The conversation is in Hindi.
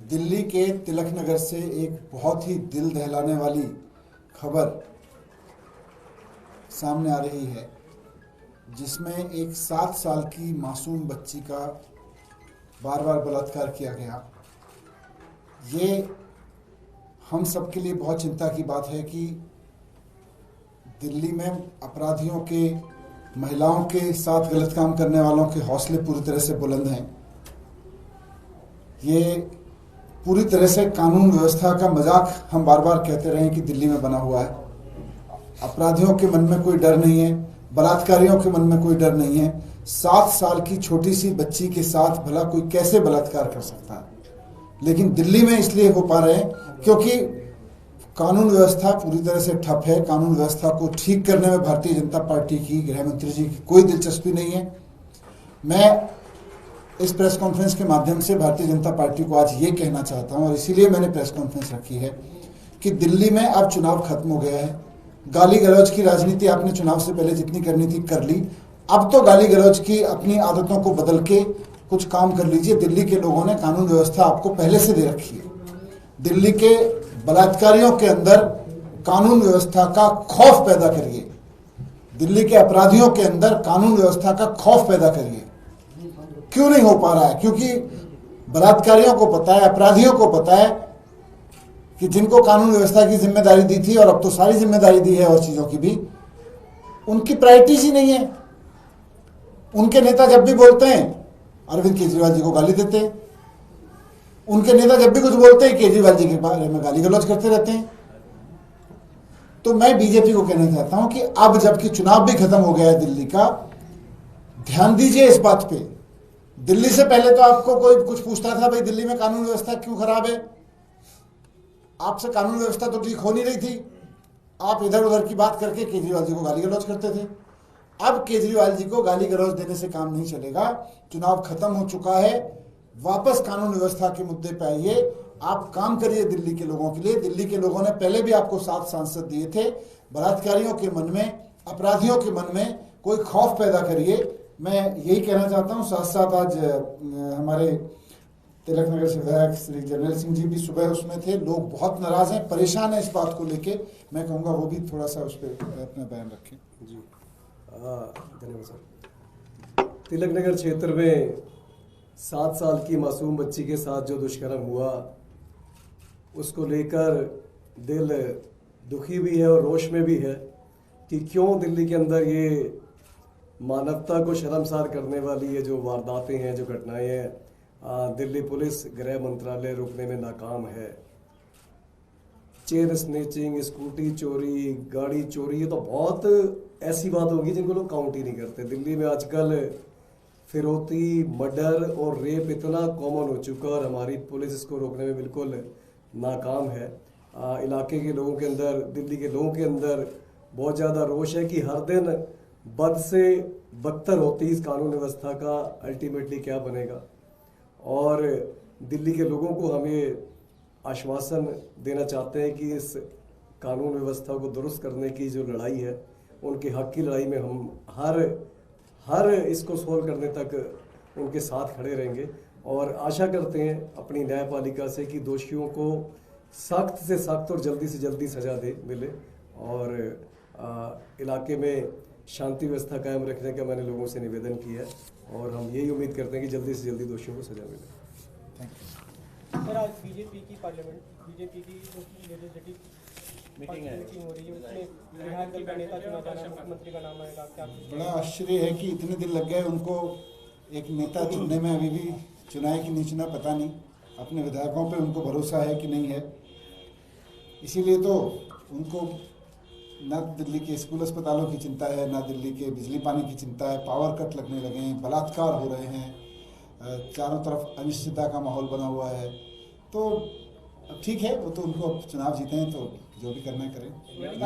दिल्ली के तिलक नगर से एक बहुत ही दिल दहलाने वाली खबर सामने आ रही है, जिसमें एक 7 साल की मासूम बच्ची का बार बार बलात्कार किया गया। ये हम सब के लिए बहुत चिंता की बात है कि दिल्ली में अपराधियों के, महिलाओं के साथ गलत काम करने वालों के हौसले पूरी तरह से बुलंद हैं। ये पूरी तरह से कानून व्यवस्था का मजाक हम बार बार कहते रहे कि दिल्ली में बना हुआ है। अपराधियों के मन में कोई डर नहीं है, बलात्कारियों के मन में कोई डर नहीं है। 7 साल की छोटी सी बच्ची के साथ भला कोई कैसे बलात्कार कर सकता है? लेकिन दिल्ली में इसलिए हो पा रहे हैं क्योंकि कानून व्यवस्था पूरी तरह से ठप है। कानून व्यवस्था को ठीक करने में भारतीय जनता पार्टी की, गृह मंत्री जी की कोई दिलचस्पी नहीं है। मैं इस प्रेस कॉन्फ्रेंस के माध्यम से भारतीय जनता पार्टी को आज ये कहना चाहता हूं, और इसीलिए मैंने प्रेस कॉन्फ्रेंस रखी है, कि दिल्ली में अब चुनाव खत्म हो गया है। गाली गलौज की राजनीति आपने चुनाव से पहले जितनी करनी थी कर ली। अब तो गाली गलौज की अपनी आदतों को बदल के कुछ काम कर लीजिए। दिल्ली के लोगों ने कानून व्यवस्था आपको पहले से दे रखी है। दिल्ली के बलात्कारियों के अंदर कानून व्यवस्था का खौफ पैदा करिए। दिल्ली के अपराधियों के अंदर कानून व्यवस्था का खौफ पैदा करिए। क्यों नहीं हो पा रहा है? क्योंकि बलात्कारियों को पता है, अपराधियों को पता है कि जिनको कानून व्यवस्था की जिम्मेदारी दी थी, और अब तो सारी जिम्मेदारी दी है और चीजों की भी, उनकी प्रायोरिटीज ही नहीं है। उनके नेता जब भी बोलते हैं अरविंद केजरीवाल जी को गाली देते हैं। उनके नेता जब भी कुछ बोलते हैं केजरीवाल जी के बारे में गाली गलौज करते रहते हैं। तो मैं बीजेपी को कहना चाहता हूं कि अब जबकि चुनाव भी खत्म हो गया है दिल्ली का, ध्यान दीजिए इस बात पे। दिल्ली से पहले तो आपको कोई कुछ पूछता था, भाई दिल्ली में कानून व्यवस्था क्यों खराब है? आपसे कानून व्यवस्था तो ठीक हो नहीं रही थी। आप इधर उधर की बात करके केजरीवाल जी को गाली गलौज करते थे। अब केजरीवाल जी को गाली गलौज देने से काम नहीं चलेगा। चुनाव खत्म हो चुका है। वापस कानून व्यवस्था के मुद्दे पे आइए। आप काम करिए दिल्ली के लोगों के लिए। दिल्ली के लोगों ने पहले भी आपको 7 सांसद दिए थे। बलात्कारियों के मन में, अपराधियों के मन में कोई खौफ पैदा करिए। मैं यही कहना चाहता हूं। साथ साथ आज हमारे तिलक नगर से विधायक श्री जर्नैल सिंह जी भी सुबह उसमें थे। लोग बहुत नाराज हैं, परेशान हैं इस बात को लेके। मैं कहूँगा वो भी थोड़ा सा उस पर अपना बयान रखें। जी धन्यवाद सर। तिलक नगर क्षेत्र में 7 साल की मासूम बच्ची के साथ जो दुष्कर्म हुआ, उसको लेकर दिल दुखी भी है और रोष में भी है कि क्यों दिल्ली के अंदर ये मानवता को शर्मसार करने वाली ये जो वारदातें हैं, जो घटनाएं हैं, दिल्ली पुलिस, गृह मंत्रालय रोकने में नाकाम है। चेन स्नेचिंग, स्कूटी चोरी, गाड़ी चोरी, ये तो बहुत ऐसी बात होगी जिनको लोग काउंट ही नहीं करते। दिल्ली में आजकल फिरौती, मर्डर और रेप इतना कॉमन हो चुका है और हमारी पुलिस इसको रोकने में बिल्कुल नाकाम है। इलाके के लोगों के अंदर, दिल्ली के लोगों के अंदर बहुत ज़्यादा रोष है कि हर दिन बद से बदतर होती इस कानून व्यवस्था का अल्टीमेटली क्या बनेगा। और दिल्ली के लोगों को हमें आश्वासन देना चाहते हैं कि इस कानून व्यवस्था को दुरुस्त करने की जो लड़ाई है, उनके हक की लड़ाई में हम हर इसको सोल्व करने तक उनके साथ खड़े रहेंगे। और आशा करते हैं अपनी न्यायपालिका से कि दोषियों को सख्त से सख्त और जल्दी से जल्दी सजा मिले। और इलाके में शांति व्यवस्था कायम रखने का मैंने लोगों से निवेदन किया है और हम यही उम्मीद करते हैं कि जल्दी से जल्दी दोषियों को सजा मिले। सर, आज बीजेपी की लेजिस्लेटिव मीटिंग हो रही है, उसमें विधायक दल का नेता चुना जाना है, मुख्यमंत्री का नाम आएगा। क्या बड़ा आश्चर्य है कि इतने दिन लग गए उनको एक नेता चुनने में। अभी भी चुना है कि नहीं चुना पता नहीं। अपने विधायकों पे उनको भरोसा है कि नहीं है। इसीलिए तो उनको ना दिल्ली के स्कूल अस्पतालों की चिंता है, ना दिल्ली के बिजली पानी की चिंता है। पावर कट लगने लगे हैं, बलात्कार हो रहे हैं, चारों तरफ अनिश्चितता का माहौल बना हुआ है। तो अब ठीक है, वो तो उनको चुनाव जीते हैं तो जो भी करना करें। लेकिन